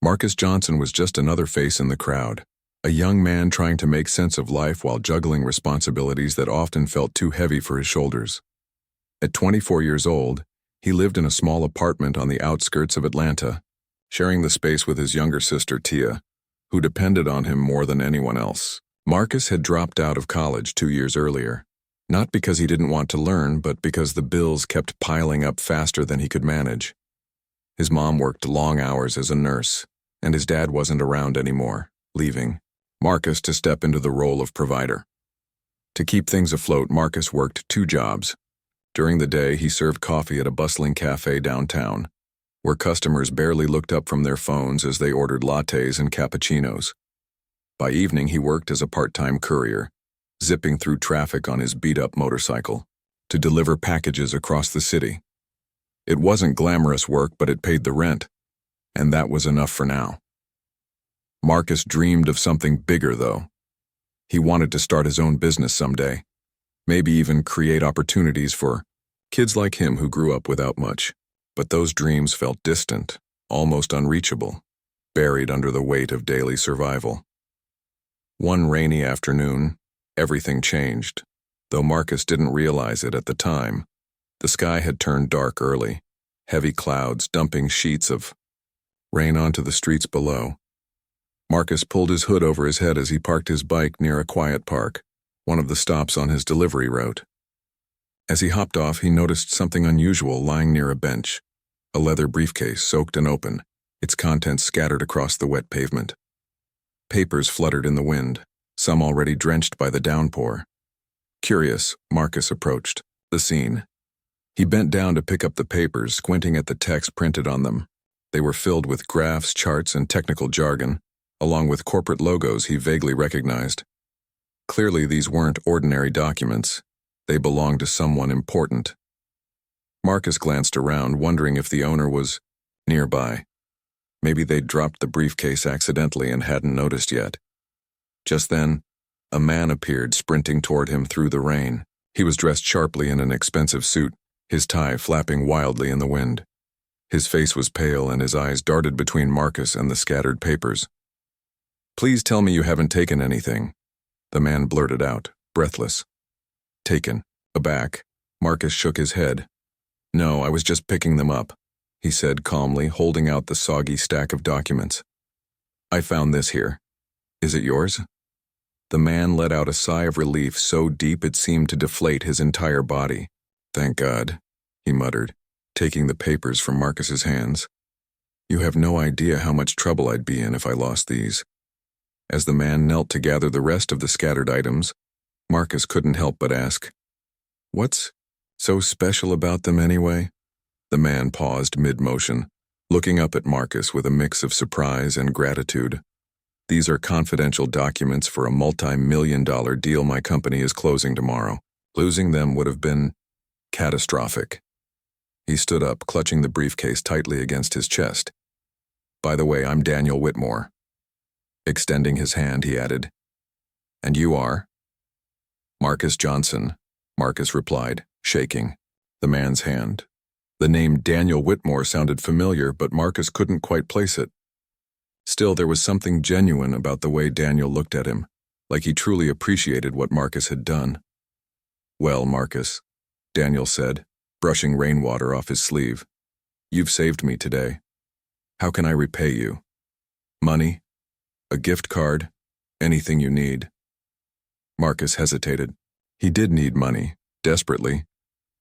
Marcus Johnson was just another face in the crowd, a young man trying to make sense of life while juggling responsibilities that often felt too heavy for his shoulders. At 24 years old, he lived in a small apartment on the outskirts of Atlanta, sharing the space with his younger sister Tia, who depended on him more than anyone else. Marcus had dropped out of college 2 years earlier, not because he didn't want to learn, but because the bills kept piling up faster than he could manage. His mom worked long hours as a nurse, and his dad wasn't around anymore, leaving Marcus to step into the role of provider. To keep things afloat, Marcus worked 2 jobs. During the day, he served coffee at a bustling cafe downtown, where customers barely looked up from their phones as they ordered lattes and cappuccinos. By evening, he worked as a part-time courier, zipping through traffic on his beat-up motorcycle to deliver packages across the city. It wasn't glamorous work, but it paid the rent, and that was enough for now. Marcus dreamed of something bigger, though. He wanted to start his own business someday, maybe even create opportunities for kids like him who grew up without much. But those dreams felt distant, almost unreachable, buried under the weight of daily survival. One rainy afternoon, everything changed. Though Marcus didn't realize it at the time, the sky had turned dark early, heavy clouds dumping sheets of rain onto the streets below. Marcus pulled his hood over his head as he parked his bike near a quiet park, one of the stops on his delivery route. As he hopped off, he noticed something unusual lying near a bench, a leather briefcase soaked and open, its contents scattered across the wet pavement. Papers fluttered in the wind, some already drenched by the downpour. Curious, Marcus approached the scene. He bent down to pick up the papers, squinting at the text printed on them. They were filled with graphs, charts, and technical jargon, along with corporate logos he vaguely recognized. Clearly, these weren't ordinary documents. They belonged to someone important. Marcus glanced around, wondering if the owner was nearby. Maybe they'd dropped the briefcase accidentally and hadn't noticed yet. Just then, a man appeared, sprinting toward him through the rain. He was dressed sharply in an expensive suit, his tie flapping wildly in the wind. His face was pale and his eyes darted between Marcus and the scattered papers. "Please tell me you haven't taken anything," the man blurted out, breathless. Taken. Aback, Marcus shook his head. "No, I was just picking them up," he said calmly, holding out the soggy stack of documents. "I found this here. Is it yours?" The man let out a sigh of relief so deep it seemed to deflate his entire body. "Thank God," he muttered, taking the papers from Marcus's hands. "You have no idea how much trouble I'd be in if I lost these." As the man knelt to gather the rest of the scattered items, Marcus couldn't help but ask, "What's so special about them anyway?" The man paused mid-motion, looking up at Marcus with a mix of surprise and gratitude. "These are confidential documents for a multi-million-dollar deal my company is closing tomorrow. Losing them would have been catastrophic." He stood up, clutching the briefcase tightly against his chest. "By the way, I'm Daniel Whitmore." Extending his hand, he added, "And you are?" "Marcus Johnson," Marcus replied, shaking the man's hand. The name Daniel Whitmore sounded familiar, but Marcus couldn't quite place it. Still, there was something genuine about the way Daniel looked at him, like he truly appreciated what Marcus had done. "Well, Marcus," Daniel said, brushing rainwater off his sleeve, "you've saved me today. How can I repay you? Money? A gift card? Anything you need?" Marcus hesitated. He did need money, desperately,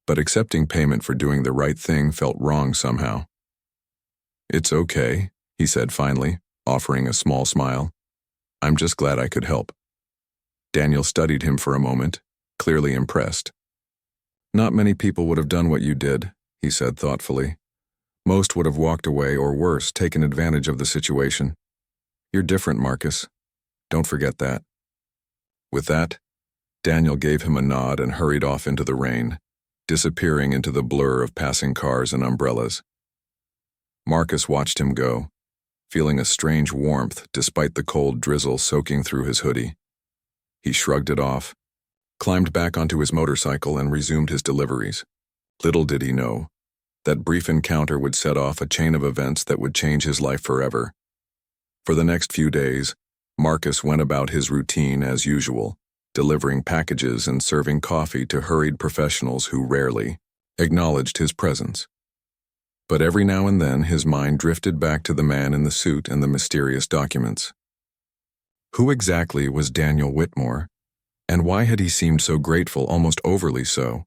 but accepting payment for doing the right thing felt wrong somehow. "It's okay," he said finally, offering a small smile. "I'm just glad I could help." Daniel studied him for a moment, clearly impressed. "Not many people would have done what you did," he said thoughtfully. "Most would have walked away or worse, taken advantage of the situation. You're different, Marcus. Don't forget that." With that, Daniel gave him a nod and hurried off into the rain, disappearing into the blur of passing cars and umbrellas. Marcus watched him go, feeling a strange warmth despite the cold drizzle soaking through his hoodie. He shrugged it off, climbed back onto his motorcycle and resumed his deliveries. Little did he know, that brief encounter would set off a chain of events that would change his life forever. For the next few days, Marcus went about his routine as usual, delivering packages and serving coffee to hurried professionals who rarely acknowledged his presence. But every now and then his mind drifted back to the man in the suit and the mysterious documents. Who exactly was Daniel Whitmore, and why had he seemed so grateful, almost overly so?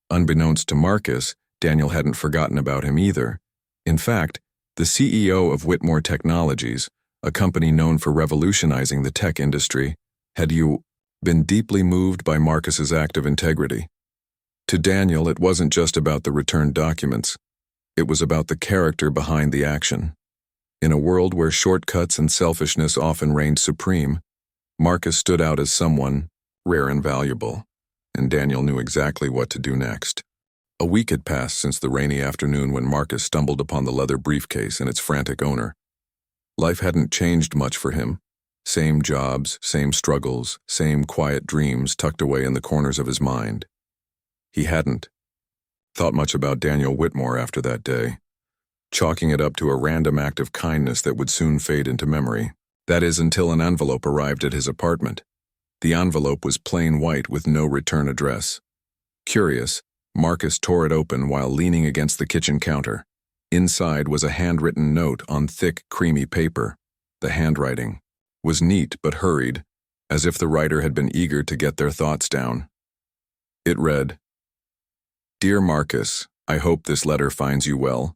Unbeknownst to Marcus, Daniel hadn't forgotten about him either. In fact, the CEO of Whitmore Technologies, a company known for revolutionizing the tech industry, had been deeply moved by Marcus's act of integrity. To Daniel, it wasn't just about the returned documents. It was about the character behind the action. In a world where shortcuts and selfishness often reigned supreme, Marcus stood out as someone rare and valuable, and Daniel knew exactly what to do next. A week had passed since the rainy afternoon when Marcus stumbled upon the leather briefcase and its frantic owner. Life hadn't changed much for him. Same jobs, same struggles, same quiet dreams tucked away in the corners of his mind. He hadn't thought much about Daniel Whitmore after that day, chalking it up to a random act of kindness that would soon fade into memory. That is, until an envelope arrived at his apartment. The envelope was plain white with no return address. Curious, Marcus tore it open while leaning against the kitchen counter. Inside was a handwritten note on thick, creamy paper. The handwriting was neat but hurried, as if the writer had been eager to get their thoughts down. It read, "Dear Marcus, I hope this letter finds you well.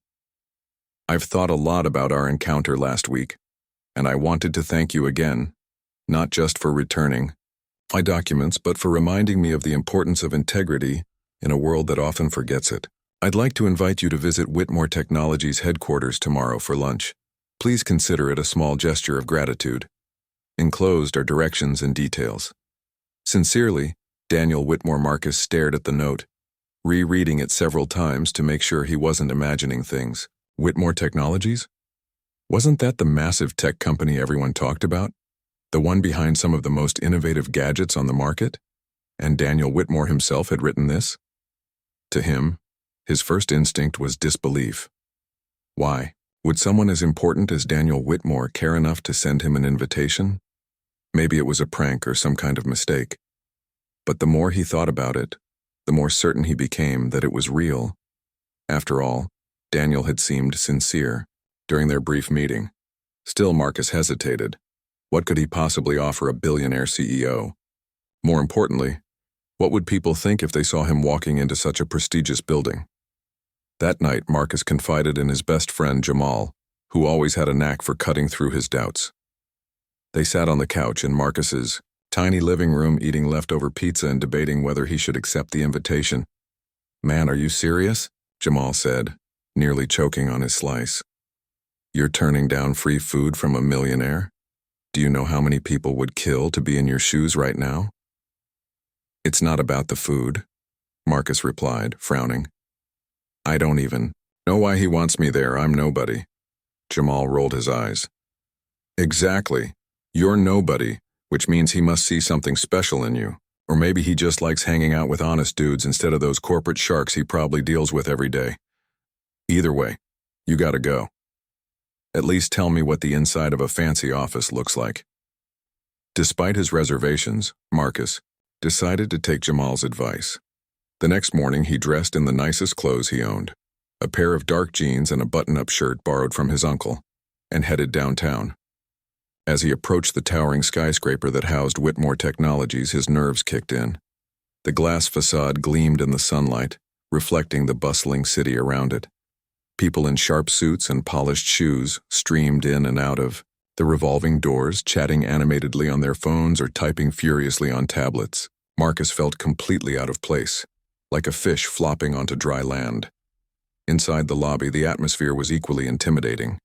I've thought a lot about our encounter last week, and I wanted to thank you again, not just for returning my documents, but for reminding me of the importance of integrity in a world that often forgets it. I'd like to invite you to visit Whitmore Technologies headquarters tomorrow for lunch. Please consider it a small gesture of gratitude. Enclosed are directions and details. Sincerely, Daniel Whitmore." Marcus stared at the note, rereading it several times to make sure he wasn't imagining things. Whitmore Technologies? Wasn't that the massive tech company everyone talked about? The one behind some of the most innovative gadgets on the market? And Daniel Whitmore himself had written this? To him, his first instinct was disbelief. Why? Would someone as important as Daniel Whitmore care enough to send him an invitation? Maybe it was a prank or some kind of mistake. But the more he thought about it, the more certain he became that it was real. After all, Daniel had seemed sincere during their brief meeting. Still, Marcus hesitated. What could he possibly offer a billionaire CEO? More importantly, what would people think if they saw him walking into such a prestigious building? That night, Marcus confided in his best friend Jamal, who always had a knack for cutting through his doubts. They sat on the couch in Marcus's tiny living room eating leftover pizza and debating whether he should accept the invitation. "Man, are you serious?" Jamal said, nearly choking on his slice. "You're turning down free food from a millionaire? Do you know how many people would kill to be in your shoes right now?" "It's not about the food," Marcus replied, frowning. "I don't even know why he wants me there. I'm nobody." Jamal rolled his eyes. "Exactly. You're nobody, which means he must see something special in you. Or maybe he just likes hanging out with honest dudes instead of those corporate sharks he probably deals with every day. Either way, you gotta go. At least tell me what the inside of a fancy office looks like." Despite his reservations, Marcus decided to take Jamal's advice. The next morning, he dressed in the nicest clothes he owned, a pair of dark jeans and a button-up shirt borrowed from his uncle, and headed downtown. As he approached the towering skyscraper that housed Whitmore Technologies, his nerves kicked in. The glass facade gleamed in the sunlight, reflecting the bustling city around it. People in sharp suits and polished shoes streamed in and out of the revolving doors, chatting animatedly on their phones or typing furiously on tablets. Marcus felt completely out of place, like a fish flopping onto dry land. Inside the lobby, the atmosphere was equally intimidating.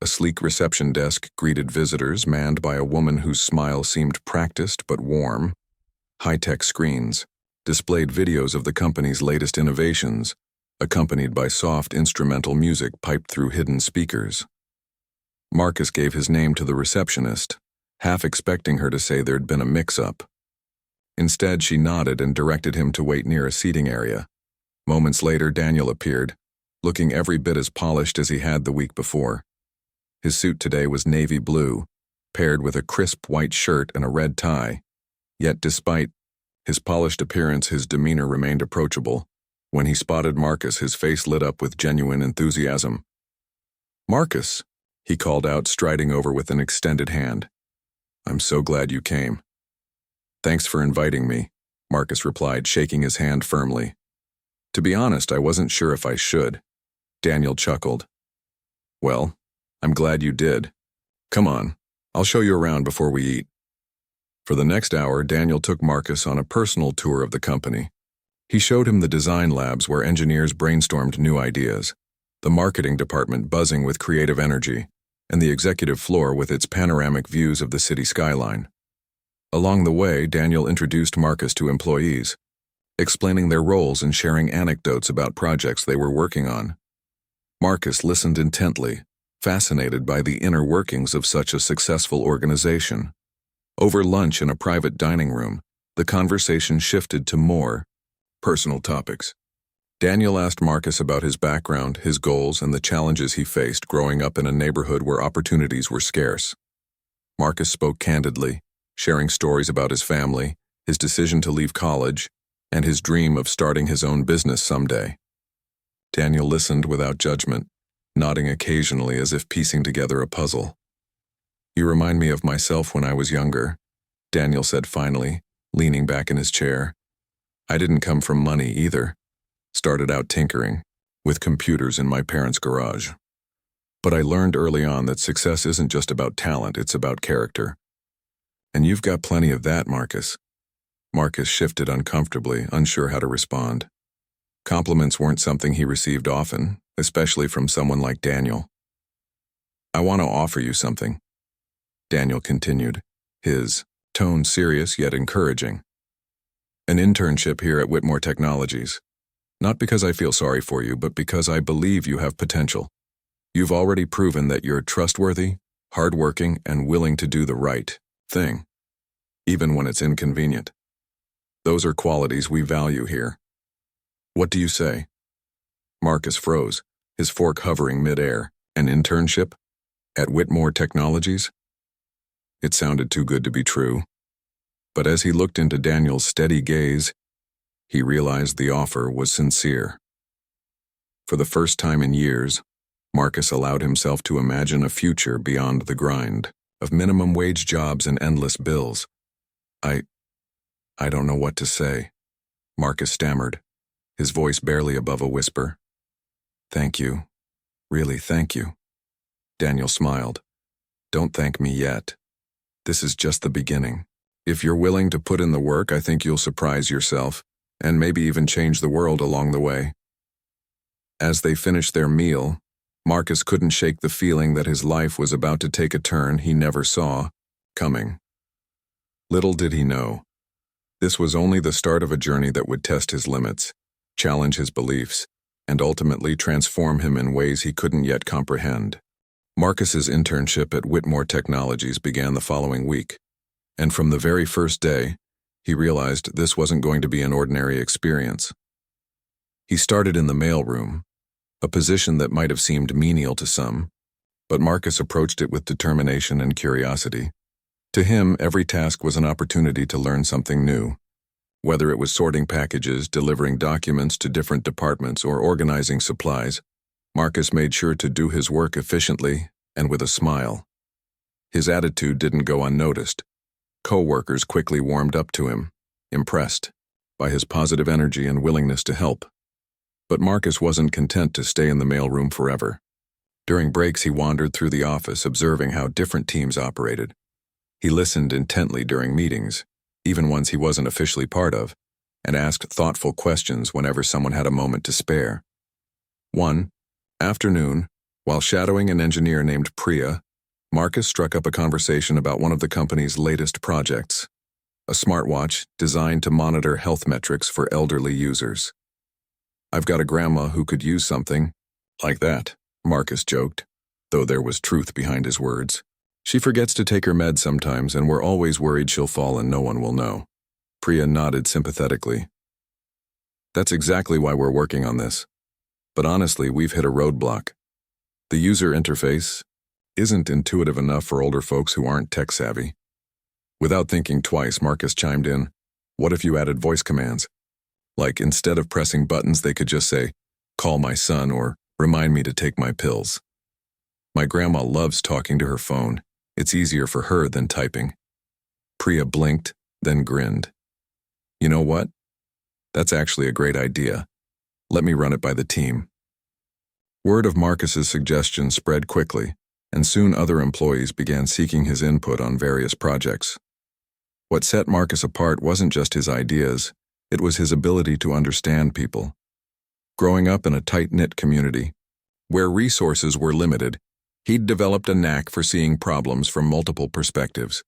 A sleek reception desk greeted visitors, manned by a woman whose smile seemed practiced but warm. High-tech screens displayed videos of the company's latest innovations, accompanied by soft instrumental music piped through hidden speakers. Marcus gave his name to the receptionist, half expecting her to say there'd been a mix-up. Instead, she nodded and directed him to wait near a seating area. Moments later, Daniel appeared, looking every bit as polished as he had the week before. His suit today was navy blue, paired with a crisp white shirt and a red tie. Yet despite his polished appearance, his demeanor remained approachable. When he spotted Marcus, his face lit up with genuine enthusiasm. "Marcus," he called out, striding over with an extended hand. "I'm so glad you came." "Thanks for inviting me," Marcus replied, shaking his hand firmly. "To be honest, I wasn't sure if I should." Daniel chuckled. "Well, I'm glad you did. Come on, I'll show you around before we eat." For the next hour, Daniel took Marcus on a personal tour of the company. He showed him the design labs where engineers brainstormed new ideas, the marketing department buzzing with creative energy, and the executive floor with its panoramic views of the city skyline. Along the way, Daniel introduced Marcus to employees, explaining their roles and sharing anecdotes about projects they were working on. Marcus listened intently, fascinated by the inner workings of such a successful organization. Over lunch in a private dining room, the conversation shifted to more personal topics. Daniel asked Marcus about his background, his goals, and the challenges he faced growing up in a neighborhood where opportunities were scarce. Marcus spoke candidly, sharing stories about his family, his decision to leave college, and his dream of starting his own business someday. Daniel listened without judgment, nodding occasionally as if piecing together a puzzle. "You remind me of myself when I was younger," Daniel said finally, leaning back in his chair. "I didn't come from money either. Started out tinkering, with computers in my parents' garage. But I learned early on that success isn't just about talent, it's about character. And you've got plenty of that, Marcus." Marcus shifted uncomfortably, unsure how to respond. Compliments weren't something he received often, especially from someone like Daniel. "I want to offer you something," Daniel continued, his tone serious yet encouraging. "An internship here at Whitmore Technologies. Not because I feel sorry for you, but because I believe you have potential. You've already proven that you're trustworthy, hardworking, and willing to do the right thing, even when it's inconvenient. Those are qualities we value here. What do you say?" Marcus froze, his fork hovering mid-air. An internship? At Whitmore Technologies? It sounded too good to be true. But as he looked into Daniel's steady gaze, he realized the offer was sincere. For the first time in years, Marcus allowed himself to imagine a future beyond the grind of minimum wage jobs and endless bills. I don't know what to say," Marcus stammered, his voice barely above a whisper. "Thank you. Really, thank you." Daniel smiled. "Don't thank me yet. This is just the beginning. If you're willing to put in the work, I think you'll surprise yourself, and maybe even change the world along the way." As they finished their meal, Marcus couldn't shake the feeling that his life was about to take a turn he never saw coming. Little did he know, this was only the start of a journey that would test his limits, challenge his beliefs, and ultimately transform him in ways he couldn't yet comprehend. Marcus's internship at Whitmore Technologies began the following week, and from the very first day, he realized this wasn't going to be an ordinary experience. He started in the mailroom, a position that might have seemed menial to some, but Marcus approached it with determination and curiosity. To him, every task was an opportunity to learn something new. Whether it was sorting packages, delivering documents to different departments, or organizing supplies, Marcus made sure to do his work efficiently and with a smile. His attitude didn't go unnoticed. Co-workers quickly warmed up to him, impressed by his positive energy and willingness to help. But Marcus wasn't content to stay in the mailroom forever. During breaks, he wandered through the office, observing how different teams operated. He listened intently during meetings, even ones he wasn't officially part of, and asked thoughtful questions whenever someone had a moment to spare. One afternoon, while shadowing an engineer named Priya, Marcus struck up a conversation about one of the company's latest projects, a smartwatch designed to monitor health metrics for elderly users. "I've got a grandma who could use something like that," Marcus joked, though there was truth behind his words. "She forgets to take her meds sometimes, and we're always worried she'll fall and no one will know." Priya nodded sympathetically. "That's exactly why we're working on this. But honestly, we've hit a roadblock. The user interface, isn't intuitive enough for older folks who aren't tech-savvy. Without thinking twice, Marcus chimed in, "What if you added voice commands? Like, instead of pressing buttons, they could just say, 'Call my son,' or 'Remind me to take my pills.' My grandma loves talking to her phone. It's easier for her than typing." Priya blinked, then grinned. "You know what? That's actually a great idea. Let me run it by the team." Word of Marcus's suggestion spread quickly, and soon other employees began seeking his input on various projects. What set Marcus apart wasn't just his ideas, it was his ability to understand people. Growing up in a tight-knit community, where resources were limited, he'd developed a knack for seeing problems from multiple perspectives.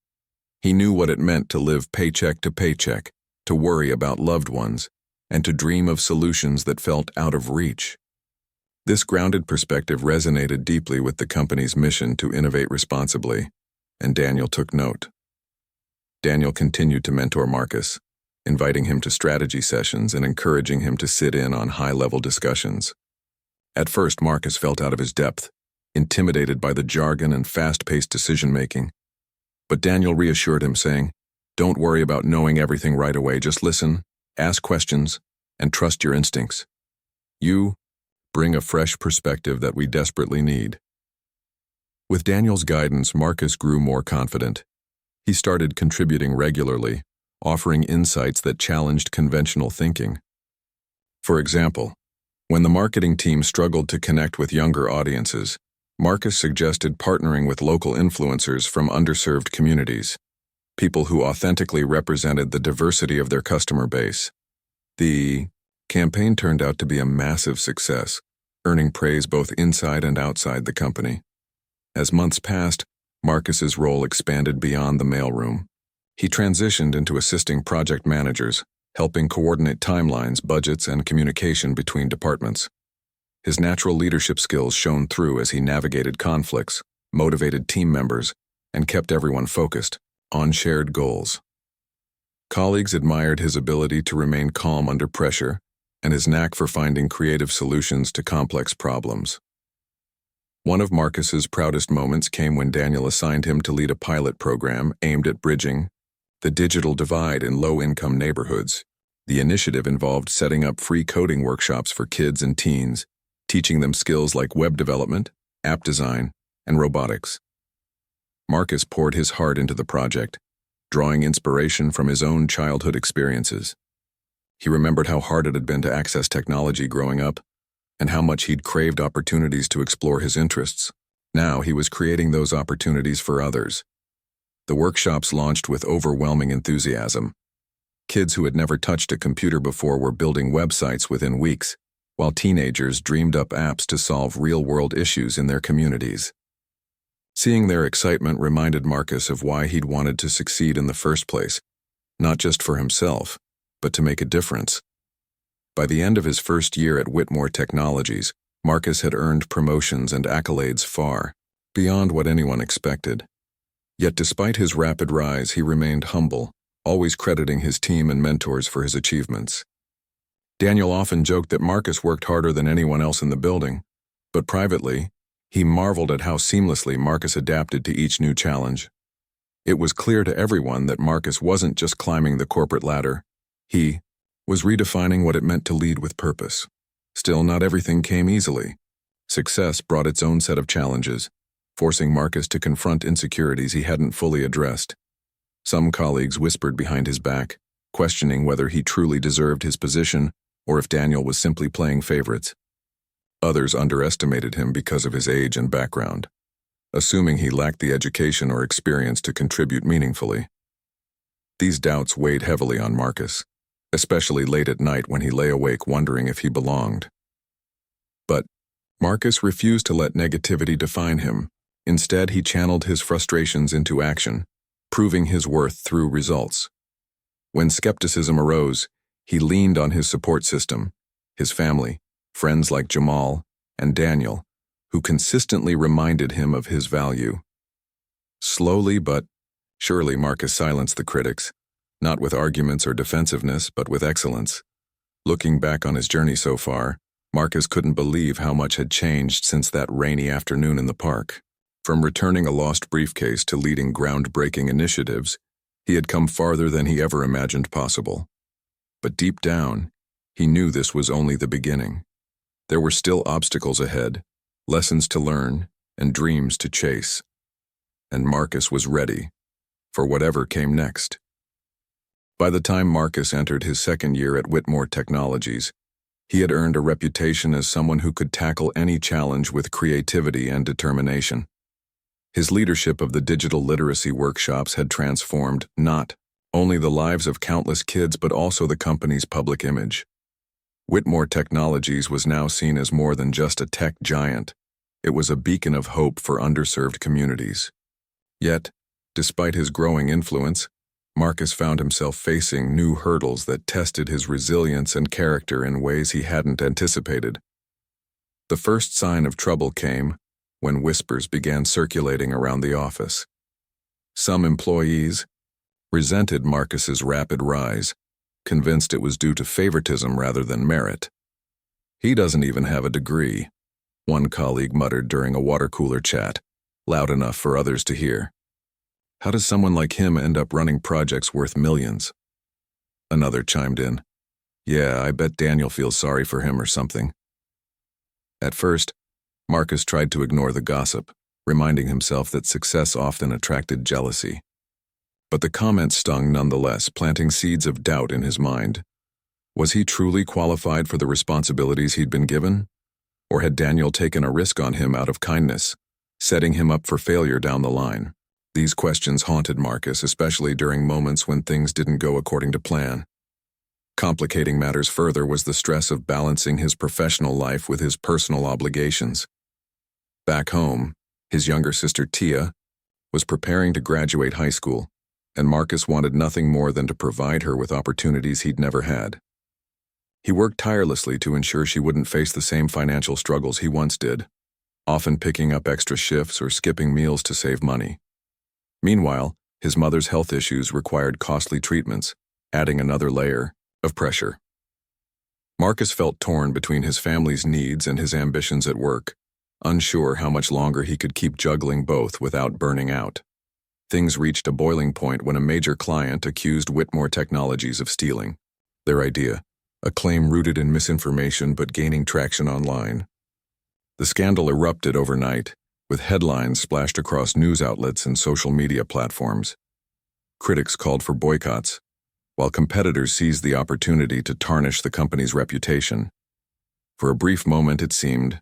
He knew what it meant to live paycheck to paycheck, to worry about loved ones, and to dream of solutions that felt out of reach. This grounded perspective resonated deeply with the company's mission to innovate responsibly, and Daniel took note. Daniel continued to mentor Marcus, inviting him to strategy sessions and encouraging him to sit in on high-level discussions. At first, Marcus felt out of his depth, intimidated by the jargon and fast-paced decision-making. But Daniel reassured him, saying, "Don't worry about knowing everything right away. Just listen, ask questions, and trust your instincts. You bring a fresh perspective that we desperately need." With Daniel's guidance, Marcus grew more confident. He started contributing regularly, offering insights that challenged conventional thinking. For example, when the marketing team struggled to connect with younger audiences, Marcus suggested partnering with local influencers from underserved communities, people who authentically represented the diversity of their customer base. The campaign turned out to be a massive success, earning praise both inside and outside the company. As months passed, Marcus's role expanded beyond the mailroom. He transitioned into assisting project managers, helping coordinate timelines, budgets, and communication between departments. His natural leadership skills shone through as he navigated conflicts, motivated team members, and kept everyone focused on shared goals. Colleagues admired his ability to remain calm under pressure and his knack for finding creative solutions to complex problems. One of Marcus's proudest moments came when Daniel assigned him to lead a pilot program aimed at bridging the digital divide in low-income neighborhoods. The initiative involved setting up free coding workshops for kids and teens, teaching them skills like web development, app design, and robotics. Marcus poured his heart into the project, drawing inspiration from his own childhood experiences. He remembered how hard it had been to access technology growing up, and how much he'd craved opportunities to explore his interests. Now he was creating those opportunities for others. The workshops launched with overwhelming enthusiasm. Kids who had never touched a computer before were building websites within weeks, while teenagers dreamed up apps to solve real-world issues in their communities. Seeing their excitement reminded Marcus of why he'd wanted to succeed in the first place, not just for himself, but to make a difference. By the end of his first year at Whitmore Technologies, Marcus had earned promotions and accolades far beyond what anyone expected. Yet despite his rapid rise, he remained humble, always crediting his team and mentors for his achievements. Daniel often joked that Marcus worked harder than anyone else in the building, but privately, he marveled at how seamlessly Marcus adapted to each new challenge. It was clear to everyone that Marcus wasn't just climbing the corporate ladder. He was redefining what it meant to lead with purpose. Still, not everything came easily. Success brought its own set of challenges, forcing Marcus to confront insecurities he hadn't fully addressed. Some colleagues whispered behind his back, questioning whether he truly deserved his position or if Daniel was simply playing favorites. Others underestimated him because of his age and background, assuming he lacked the education or experience to contribute meaningfully. These doubts weighed heavily on Marcus, especially late at night when he lay awake wondering if he belonged. But Marcus refused to let negativity define him. Instead, he channeled his frustrations into action, proving his worth through results. When skepticism arose, he leaned on his support system, his family, friends like Jamal and Daniel, who consistently reminded him of his value. Slowly but surely, Marcus silenced the critics, not with arguments or defensiveness, but with excellence. Looking back on his journey so far, Marcus couldn't believe how much had changed since that rainy afternoon in the park. From returning a lost briefcase to leading groundbreaking initiatives, he had come farther than he ever imagined possible. But deep down, he knew this was only the beginning. There were still obstacles ahead, lessons to learn, and dreams to chase. And Marcus was ready for whatever came next. By the time Marcus entered his second year at Whitmore Technologies, he had earned a reputation as someone who could tackle any challenge with creativity and determination. His leadership of the digital literacy workshops had transformed not only the lives of countless kids but also the company's public image. Whitmore Technologies was now seen as more than just a tech giant. It was a beacon of hope for underserved communities. Yet, despite his growing influence, Marcus found himself facing new hurdles that tested his resilience and character in ways he hadn't anticipated. The first sign of trouble came when whispers began circulating around the office. Some employees resented Marcus's rapid rise, convinced it was due to favoritism rather than merit. "He doesn't even have a degree," one colleague muttered during a water cooler chat, loud enough for others to hear. "How does someone like him end up running projects worth millions?" Another chimed in, "Yeah, I bet Daniel feels sorry for him or something." At first, Marcus tried to ignore the gossip, reminding himself that success often attracted jealousy. But the comments stung nonetheless, planting seeds of doubt in his mind. Was he truly qualified for the responsibilities he'd been given? Or had Daniel taken a risk on him out of kindness, setting him up for failure down the line? These questions haunted Marcus, especially during moments when things didn't go according to plan. Complicating matters further was the stress of balancing his professional life with his personal obligations. Back home, his younger sister Tia was preparing to graduate high school, and Marcus wanted nothing more than to provide her with opportunities he'd never had. He worked tirelessly to ensure she wouldn't face the same financial struggles he once did, often picking up extra shifts or skipping meals to save money. Meanwhile, his mother's health issues required costly treatments, adding another layer of pressure. Marcus felt torn between his family's needs and his ambitions at work, unsure how much longer he could keep juggling both without burning out. Things reached a boiling point when a major client accused Whitmore Technologies of stealing their idea, a claim rooted in misinformation but gaining traction online. The scandal erupted overnight, with headlines splashed across news outlets and social media platforms. Critics called for boycotts, while competitors seized the opportunity to tarnish the company's reputation. For a brief moment, it seemed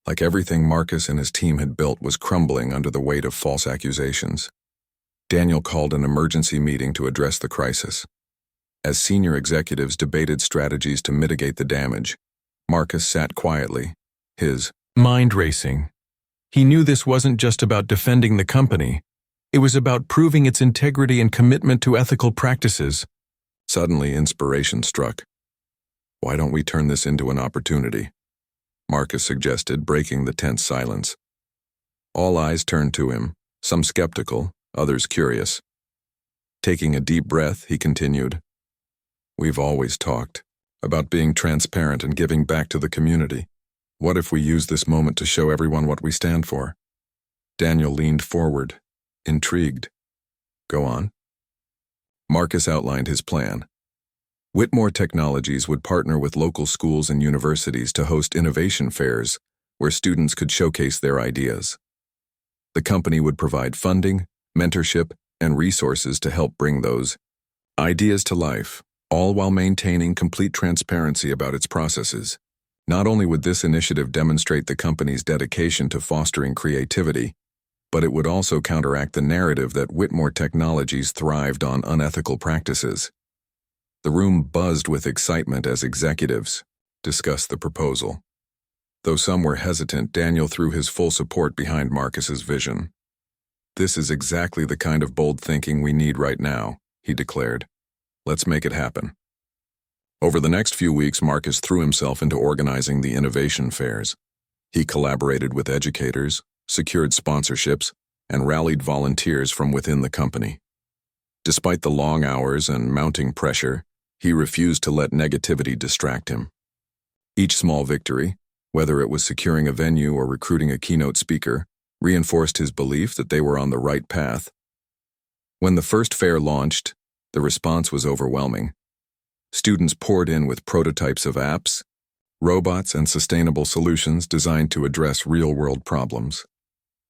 like everything Marcus and his team had built was crumbling under the weight of false accusations. Daniel called an emergency meeting to address the crisis. As senior executives debated strategies to mitigate the damage, Marcus sat quietly, his mind racing. He knew this wasn't just about defending the company. It was about proving its integrity and commitment to ethical practices. Suddenly, inspiration struck. "Why don't we turn this into an opportunity?" Marcus suggested, breaking the tense silence. All eyes turned to him, some skeptical, others curious. Taking a deep breath, he continued, "We've always talked about being transparent and giving back to the community. What if we use this moment to show everyone what we stand for?" Daniel leaned forward, intrigued. "Go on." Marcus outlined his plan. Whitmore Technologies would partner with local schools and universities to host innovation fairs where students could showcase their ideas. The company would provide funding, mentorship, and resources to help bring those ideas to life, all while maintaining complete transparency about its processes. Not only would this initiative demonstrate the company's dedication to fostering creativity, but it would also counteract the narrative that Whitmore Technologies thrived on unethical practices. The room buzzed with excitement as executives discussed the proposal. Though some were hesitant, Daniel threw his full support behind Marcus's vision. "This is exactly the kind of bold thinking we need right now," he declared. "Let's make it happen." Over the next few weeks, Marcus threw himself into organizing the innovation fairs. He collaborated with educators, secured sponsorships, and rallied volunteers from within the company. Despite the long hours and mounting pressure, he refused to let negativity distract him. Each small victory, whether it was securing a venue or recruiting a keynote speaker, reinforced his belief that they were on the right path. When the first fair launched, the response was overwhelming. Students poured in with prototypes of apps, robots, and sustainable solutions designed to address real-world problems.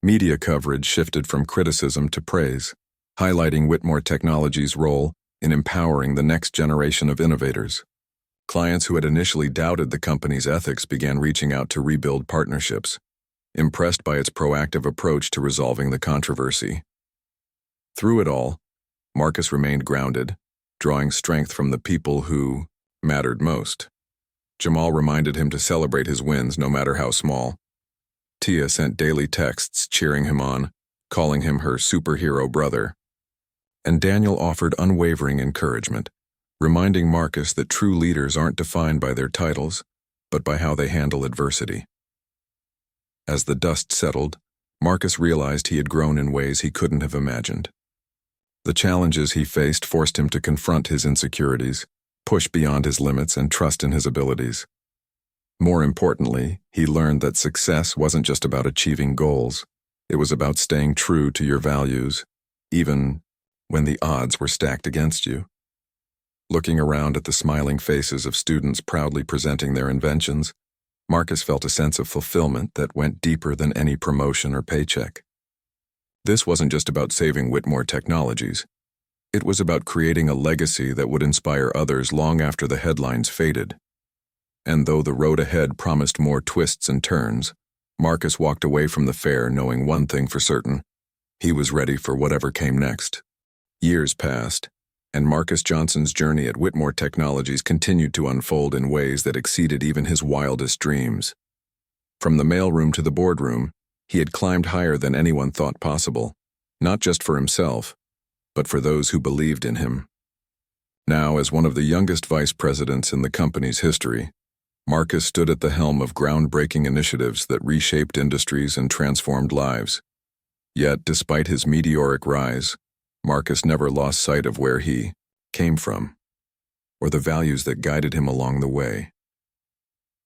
Media coverage shifted from criticism to praise, highlighting Whitmore Technology's role in empowering the next generation of innovators. Clients who had initially doubted the company's ethics began reaching out to rebuild partnerships, impressed by its proactive approach to resolving the controversy. Through it all, Marcus remained grounded, drawing strength from the people who mattered most. Jamal reminded him to celebrate his wins no matter how small. Tia sent daily texts cheering him on, calling him her superhero brother. And Daniel offered unwavering encouragement, reminding Marcus that true leaders aren't defined by their titles, but by how they handle adversity. As the dust settled, Marcus realized he had grown in ways he couldn't have imagined. The challenges he faced forced him to confront his insecurities, push beyond his limits, and trust in his abilities. More importantly, he learned that success wasn't just about achieving goals. It was about staying true to your values, even when the odds were stacked against you. Looking around at the smiling faces of students proudly presenting their inventions, Marcus felt a sense of fulfillment that went deeper than any promotion or paycheck. This wasn't just about saving Whitmore Technologies. It was about creating a legacy that would inspire others long after the headlines faded. And though the road ahead promised more twists and turns, Marcus walked away from the fair knowing one thing for certain: he was ready for whatever came next. Years passed, and Marcus Johnson's journey at Whitmore Technologies continued to unfold in ways that exceeded even his wildest dreams. From the mailroom to the boardroom, he had climbed higher than anyone thought possible, not just for himself, but for those who believed in him. Now, as one of the youngest vice presidents in the company's history, Marcus stood at the helm of groundbreaking initiatives that reshaped industries and transformed lives. Yet, despite his meteoric rise, Marcus never lost sight of where he came from, or the values that guided him along the way.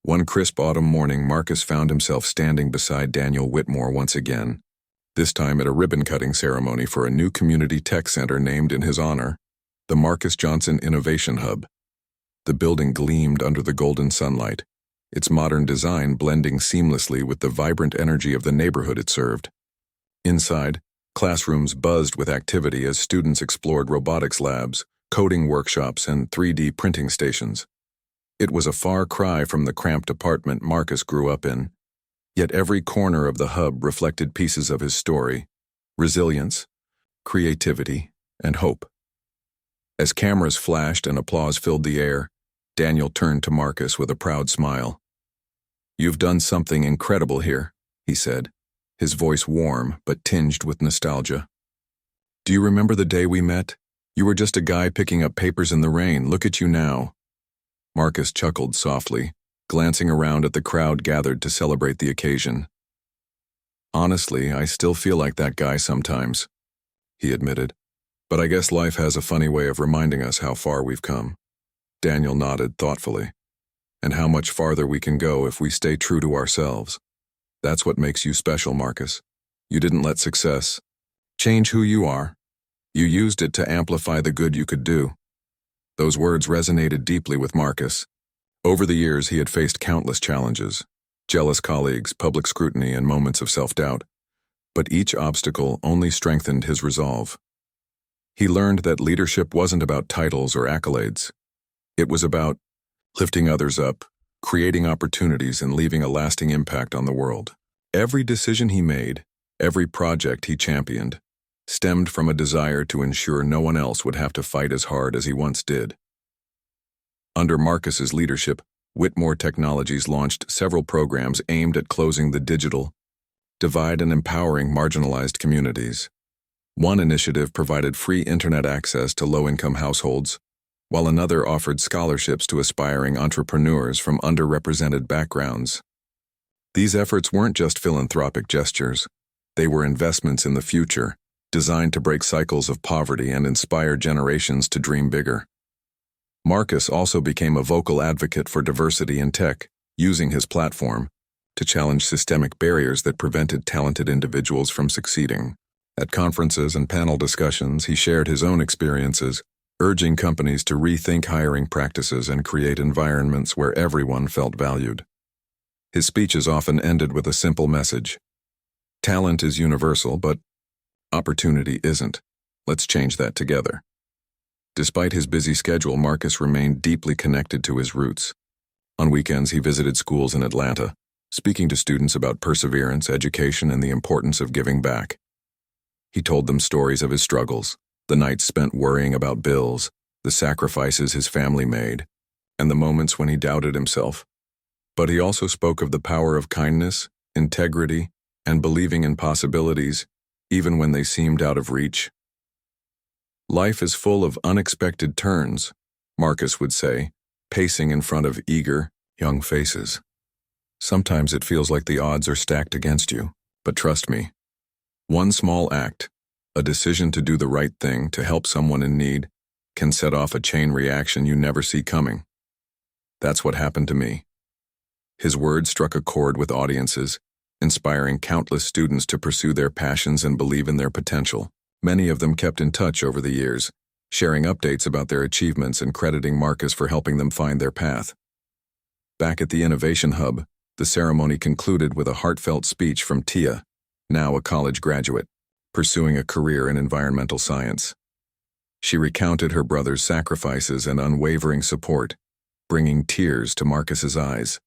One crisp autumn morning, Marcus found himself standing beside Daniel Whitmore once again, this time at a ribbon-cutting ceremony for a new community tech center named in his honor, the Marcus Johnson Innovation Hub. The building gleamed under the golden sunlight, its modern design blending seamlessly with the vibrant energy of the neighborhood it served. Inside, classrooms buzzed with activity as students explored robotics labs, coding workshops, and 3D printing stations. It was a far cry from the cramped apartment Marcus grew up in, yet every corner of the hub reflected pieces of his story: resilience, creativity, and hope. As cameras flashed and applause filled the air, Daniel turned to Marcus with a proud smile. "You've done something incredible here," he said, his voice warm but tinged with nostalgia. "Do you remember the day we met? You were just a guy picking up papers in the rain. Look at you now." Marcus chuckled softly, glancing around at the crowd gathered to celebrate the occasion. "Honestly, I still feel like that guy sometimes," he admitted. "But I guess life has a funny way of reminding us how far we've come." Daniel nodded thoughtfully. "And how much farther we can go if we stay true to ourselves. That's what makes you special, Marcus. You didn't let success change who you are. You used it to amplify the good you could do." Those words resonated deeply with Marcus. Over the years, he had faced countless challenges: jealous colleagues, public scrutiny, and moments of self-doubt. But each obstacle only strengthened his resolve. He learned that leadership wasn't about titles or accolades. It was about lifting others up, creating opportunities, and leaving a lasting impact on the world. Every decision he made, every project he championed, stemmed from a desire to ensure no one else would have to fight as hard as he once did. Under Marcus's leadership, Whitmore Technologies launched several programs aimed at closing the digital divide and empowering marginalized communities. One initiative provided free internet access to low-income households, while another offered scholarships to aspiring entrepreneurs from underrepresented backgrounds. These efforts weren't just philanthropic gestures. They were investments in the future, designed to break cycles of poverty and inspire generations to dream bigger. Marcus also became a vocal advocate for diversity in tech, using his platform to challenge systemic barriers that prevented talented individuals from succeeding. At conferences and panel discussions, he shared his own experiences, urging companies to rethink hiring practices and create environments where everyone felt valued. His speeches often ended with a simple message: talent is universal, but opportunity isn't. Let's change that together. Despite his busy schedule, Marcus remained deeply connected to his roots. On weekends, he visited schools in Atlanta, speaking to students about perseverance, education, and the importance of giving back. He told them stories of his struggles, the nights spent worrying about bills, the sacrifices his family made, and the moments when he doubted himself. But he also spoke of the power of kindness, integrity, and believing in possibilities, even when they seemed out of reach. Life is full of unexpected turns, Marcus would say, pacing in front of eager, young faces. Sometimes it feels like the odds are stacked against you, but trust me, one small act, a decision to do the right thing to help someone in need, can set off a chain reaction you never see coming. That's what happened to me. His words struck a chord with audiences, inspiring countless students to pursue their passions and believe in their potential. Many of them kept in touch over the years, sharing updates about their achievements and crediting Marcus for helping them find their path. Back at the Innovation Hub, the ceremony concluded with a heartfelt speech from Tia, now a college graduate, pursuing a career in environmental science. She recounted her brother's sacrifices and unwavering support, bringing tears to Marcus's eyes.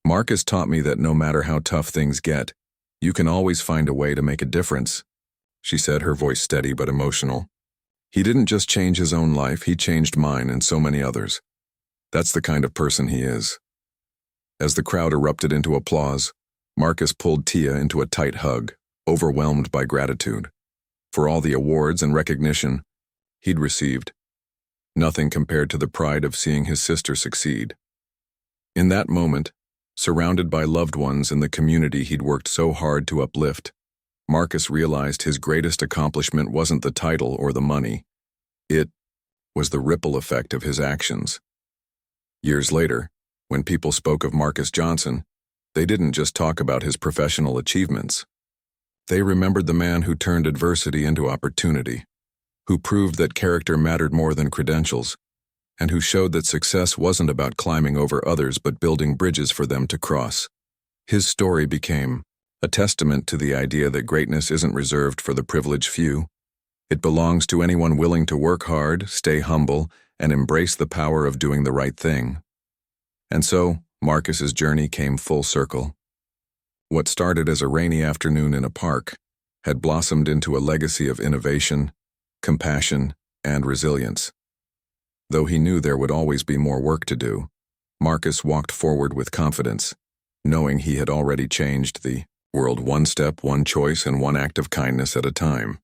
Marcus taught me that no matter how tough things get, you can always find a way to make a difference, she said, her voice steady but emotional. He didn't just change his own life, he changed mine and so many others. That's the kind of person he is. As the crowd erupted into applause, Marcus pulled Tia into a tight hug, overwhelmed by gratitude. For all the awards and recognition he'd received, nothing compared to the pride of seeing his sister succeed. In that moment, surrounded by loved ones in the community he'd worked so hard to uplift, Marcus realized his greatest accomplishment wasn't the title or the money. It was the ripple effect of his actions. Years later, when people spoke of Marcus Johnson, they didn't just talk about his professional achievements. They remembered the man who turned adversity into opportunity, who proved that character mattered more than credentials, and who showed that success wasn't about climbing over others but building bridges for them to cross. His story became a testament to the idea that greatness isn't reserved for the privileged few. It belongs to anyone willing to work hard, stay humble, and embrace the power of doing the right thing. And so, Marcus's journey came full circle. What started as a rainy afternoon in a park had blossomed into a legacy of innovation, compassion, and resilience. Though he knew there would always be more work to do, Marcus walked forward with confidence, knowing he had already changed the world one step, one choice, and one act of kindness at a time.